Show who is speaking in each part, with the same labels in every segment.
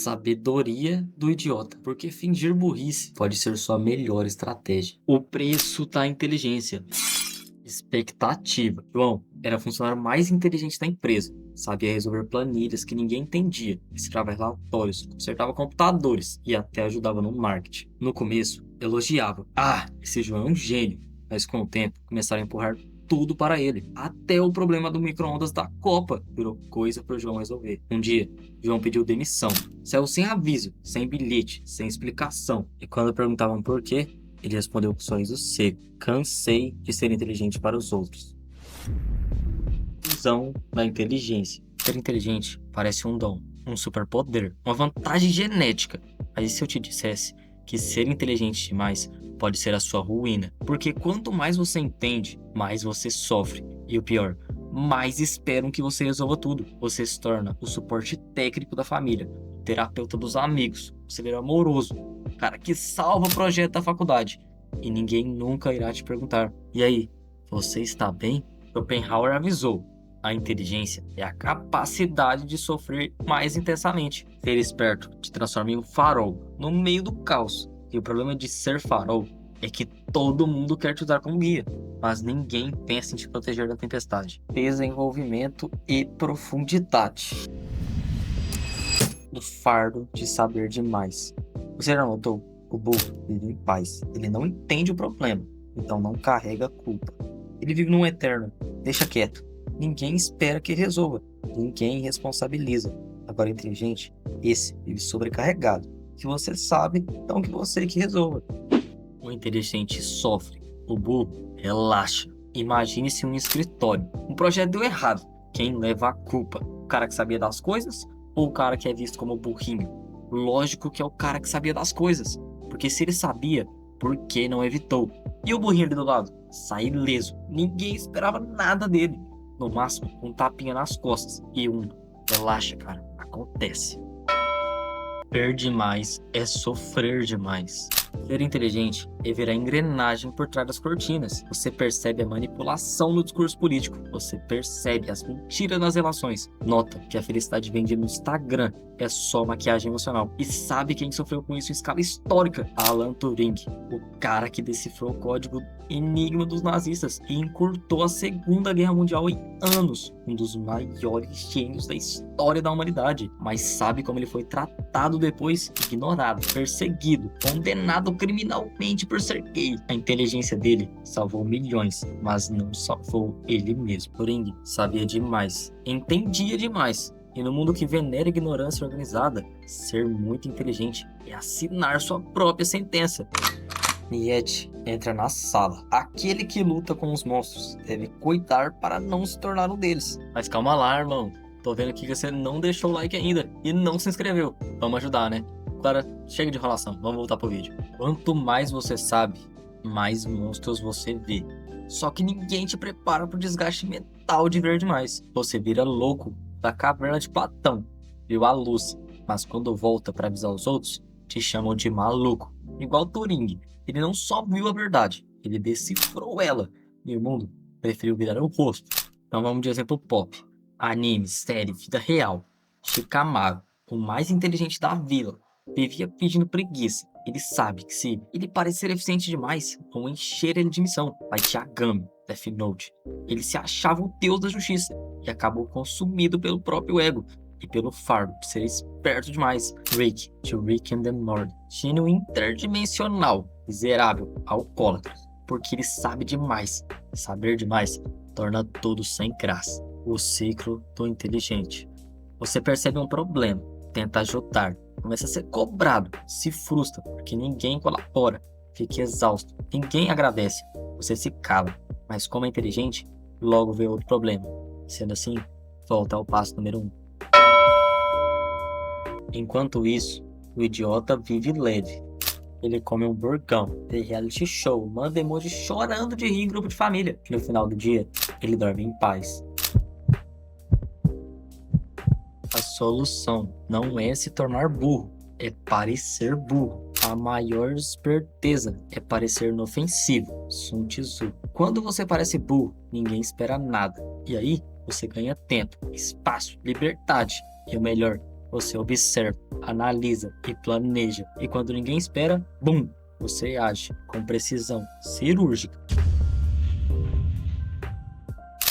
Speaker 1: Sabedoria do idiota, porque fingir burrice pode ser sua melhor estratégia. O preço da inteligência. Expectativa. João era o funcionário mais inteligente da empresa. Sabia resolver planilhas que ninguém entendia, escrevia relatórios, consertava computadores e até ajudava no marketing. No começo, elogiava. Ah, esse João é um gênio. Mas com o tempo, começaram a empurrar tudo para ele. Até o problema do micro-ondas da Copa virou coisa para o João resolver. Um dia, João pediu demissão. Saiu sem aviso, sem bilhete, sem explicação. E quando perguntavam por quê, ele respondeu com um sorriso seco. Cansei de ser inteligente para os outros. Visão da inteligência. Ser inteligente parece um dom, um superpoder, uma vantagem genética. Mas e se eu te dissesse que ser inteligente demais pode ser a sua ruína? Porque quanto mais você entende, mais você sofre. E o pior, mais esperam que você resolva tudo. Você se torna o suporte técnico da família, o terapeuta dos amigos, o conselheiro amoroso, o cara que salva o projeto da faculdade. E ninguém nunca irá te perguntar: e aí, você está bem? Schopenhauer avisou: a inteligência é a capacidade de sofrer mais intensamente. Ser esperto te transforma em um farol no meio do caos. E o problema de ser farol é que todo mundo quer te usar como guia, mas ninguém pensa em te proteger da tempestade. Desenvolvimento e profundidade. O fardo de saber demais. Você já notou? O burro vive em paz. Ele não entende o problema, então não carrega a culpa. Ele vive num eterno deixa quieto. Ninguém espera que ele resolva. Ninguém responsabiliza. Agora, inteligente, esse vive sobrecarregado. Que você sabe, então que você que resolva. O inteligente sofre. O burro relaxa. Imagine-se um escritório. Um projeto deu errado. Quem leva a culpa? O cara que sabia das coisas ou o cara que é visto como burrinho? Lógico que é o cara que sabia das coisas. Porque se ele sabia, por que não evitou? E o burrinho ali do lado? Sai ileso. Ninguém esperava nada dele. No máximo, um tapinha nas costas. E relaxa, cara. Acontece. Ser demais é sofrer demais. Ser inteligente é ver a engrenagem por trás das cortinas. Você percebe a manipulação no discurso político. Você percebe as mentiras nas relações. Nota que a felicidade vendida no Instagram é só maquiagem emocional. E sabe quem sofreu com isso em escala histórica? Alan Turing, o cara que decifrou o código enigma dos nazistas e encurtou a Segunda Guerra Mundial em anos. Um dos maiores gênios da história da humanidade. Mas sabe como ele foi tratado depois? Ignorado, perseguido, condenado criminalmente por ser gay. A inteligência dele salvou milhões, mas não salvou ele mesmo. Turing sabia demais, entendia demais. E no mundo que venera a ignorância organizada, ser muito inteligente é assinar sua própria sentença. Nietzsche entra na sala. Aquele que luta com os monstros deve cuidar para não se tornar um deles. Mas calma lá, irmão. Tô vendo aqui que você não deixou o like ainda e não se inscreveu. Vamos ajudar, né? Clara, chega de enrolação. Vamos voltar pro vídeo. Quanto mais você sabe, mais monstros você vê. Só que ninguém te prepara pro desgaste mental de ver demais. Você vira louco da caverna de Platão. Viu a luz. Mas quando volta para avisar os outros, te chamam de maluco. Igual Turing. Ele não só viu a verdade, ele decifrou ela. E o mundo preferiu virar o rosto. Então vamos de exemplo pop. Anime, série, vida real. Shikamaru, o mais inteligente da vila, vivia pedindo preguiça. Ele sabe que se ele parecer eficiente demais, vão encher ele de missão. Light Yagami, Death Note. Ele se achava o deus da justiça e acabou consumido pelo próprio ego e pelo fardo de ser esperto demais. Rick, de Rick and the Morty. Gênio interdimensional, miserável, alcoólatra. Porque ele sabe demais. Saber demais torna tudo sem graça. O ciclo do inteligente. Você percebe um problema, tenta ajudar, começa a ser cobrado, se frustra porque ninguém colabora, fica exausto, ninguém agradece, você se cala, mas como é inteligente, logo vê outro problema. Sendo assim, volta ao passo número 1. Enquanto isso, o idiota vive leve. Ele come um burgão, vê reality show, manda emoji chorando de rir em grupo de família. No final do dia, ele dorme em paz. A solução não é se tornar burro, é parecer burro. A maior esperteza é parecer inofensivo. Sun Tzu. Quando você parece burro, ninguém espera nada. E aí, você ganha tempo, espaço, liberdade. E o melhor, Você observa, analisa e planeja. E quando ninguém espera, bum! Você age com precisão cirúrgica.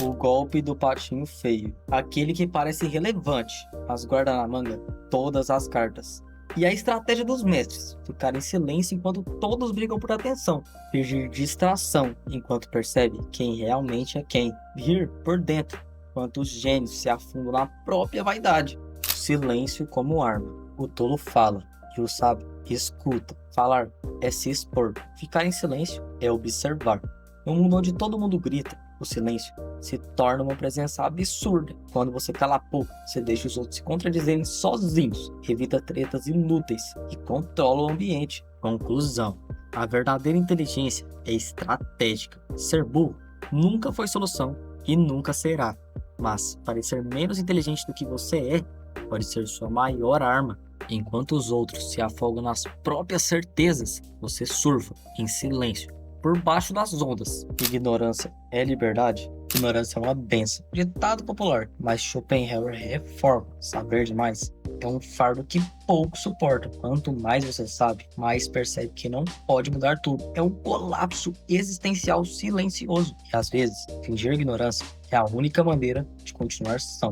Speaker 1: O golpe do patinho feio. Aquele que parece irrelevante, mas guarda na manga todas as cartas. E a estratégia dos mestres: ficar em silêncio enquanto todos brigam por atenção. Fingir distração enquanto percebe quem realmente é quem. Rir por dentro enquanto os gênios se afundam na própria vaidade. Silêncio como arma. O tolo fala e o sábio escuta. Falar é se expor. Ficar em silêncio é observar. Num mundo onde todo mundo grita, o silêncio se torna uma presença absurda. Quando você cala a boca, você deixa os outros se contradizerem sozinhos, evita tretas inúteis e controla o ambiente. Conclusão: a verdadeira inteligência é estratégica. Ser burro nunca foi solução e nunca será. Mas parecer menos inteligente do que você é pode ser sua maior arma. Enquanto os outros se afogam nas próprias certezas, você surfa em silêncio por baixo das ondas. Ignorância é liberdade? Ignorância é uma benção. Ditado popular, mas Schopenhauer reforma. Saber demais é um fardo que pouco suporta. Quanto mais você sabe, mais percebe que não pode mudar tudo. É um colapso existencial silencioso. E às vezes, fingir ignorância é a única maneira de continuar são.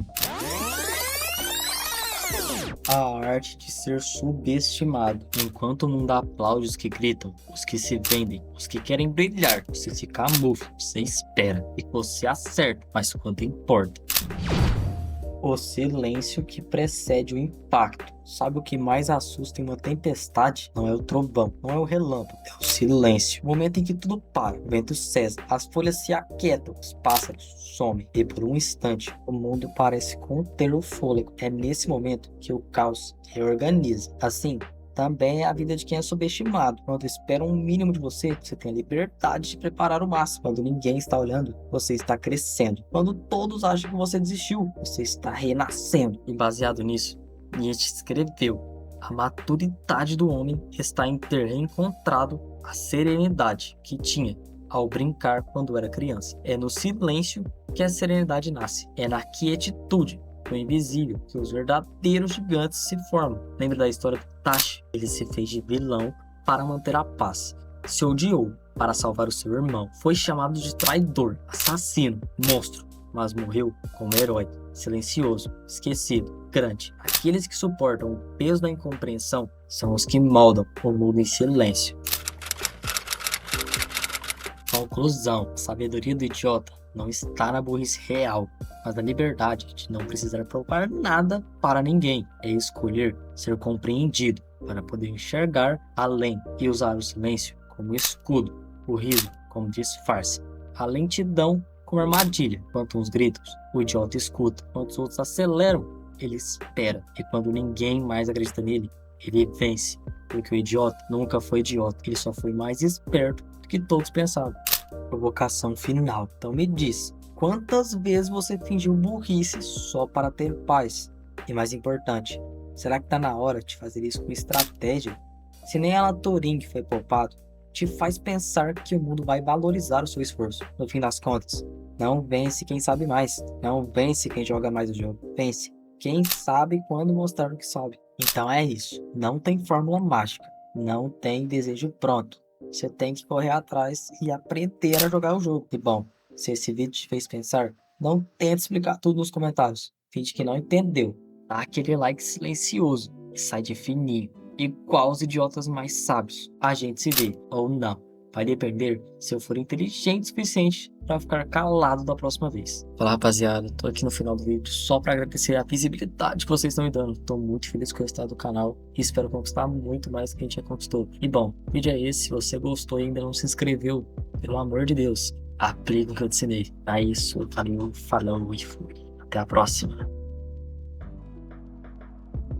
Speaker 1: A arte de ser subestimado. Enquanto o mundo aplaude os que gritam, os que se vendem, os que querem brilhar, você se camufla, você espera e você acerta, mas quanto importa? O silêncio que precede o impacto. Sabe o que mais assusta em uma tempestade? Não é o trovão, não é o relâmpago, é o silêncio. O momento em que tudo para, o vento cessa, as folhas se aquietam, os pássaros somem. E por um instante, o mundo parece conter o fôlego. É nesse momento que o caos reorganiza. Assim, também é a vida de quem é subestimado. Quando esperam um mínimo de você, você tem a liberdade de preparar o máximo. Quando ninguém está olhando, você está crescendo. Quando todos acham que você desistiu, você está renascendo. E baseado nisso, Nietzsche escreveu: a maturidade do homem está em ter reencontrado a serenidade que tinha ao brincar quando era criança. É no silêncio que a serenidade nasce. É na quietude do invisível que os verdadeiros gigantes se formam. Lembra da história do Tashi? Ele se fez de vilão para manter a paz. Se odiou para salvar o seu irmão. Foi chamado de traidor, assassino, monstro, mas morreu como herói, silencioso, esquecido, grande. Aqueles que suportam o peso da incompreensão são os que moldam o mundo em silêncio. Conclusão: a sabedoria do idiota não está na burrice real, mas na liberdade de não precisar provar nada para ninguém. É escolher ser compreendido para poder enxergar além e usar o silêncio como escudo, o riso como disfarce, a lentidão como armadilha. Enquanto uns gritam, o idiota escuta. Enquanto os outros aceleram, ele espera. E quando ninguém mais acredita nele, ele vence. Porque o idiota nunca foi idiota, ele só foi mais esperto do que todos pensavam. Provocação final. Então me diz, quantas vezes você fingiu burrice só para ter paz? E mais importante, será que tá na hora de fazer isso com estratégia? Se nem Alan Turing foi poupado, te faz pensar que o mundo vai valorizar o seu esforço. No fim das contas, não vence quem sabe mais, não vence quem joga mais o jogo, vence quem sabe quando mostrar o que sabe. Então é isso, não tem fórmula mágica, não tem desejo pronto. Você tem que correr atrás e aprender a jogar o jogo. E bom, se esse vídeo te fez pensar, não tente explicar tudo nos comentários. Finge que não entendeu. Dá aquele like silencioso e sai de fininho. E qual os idiotas mais sábios a gente se vê ou não. Vai depender se eu for inteligente o suficiente para ficar calado da próxima vez. Fala, rapaziada, tô aqui no final do vídeo só para agradecer a visibilidade que vocês estão me dando. Tô muito feliz com o resultado do canal e espero conquistar muito mais do que a gente já conquistou. E bom, o vídeo é esse. Se você gostou e ainda não se inscreveu, pelo amor de Deus, aplica o que eu te ensinei. É isso, valeu, falou e fui. Até a próxima.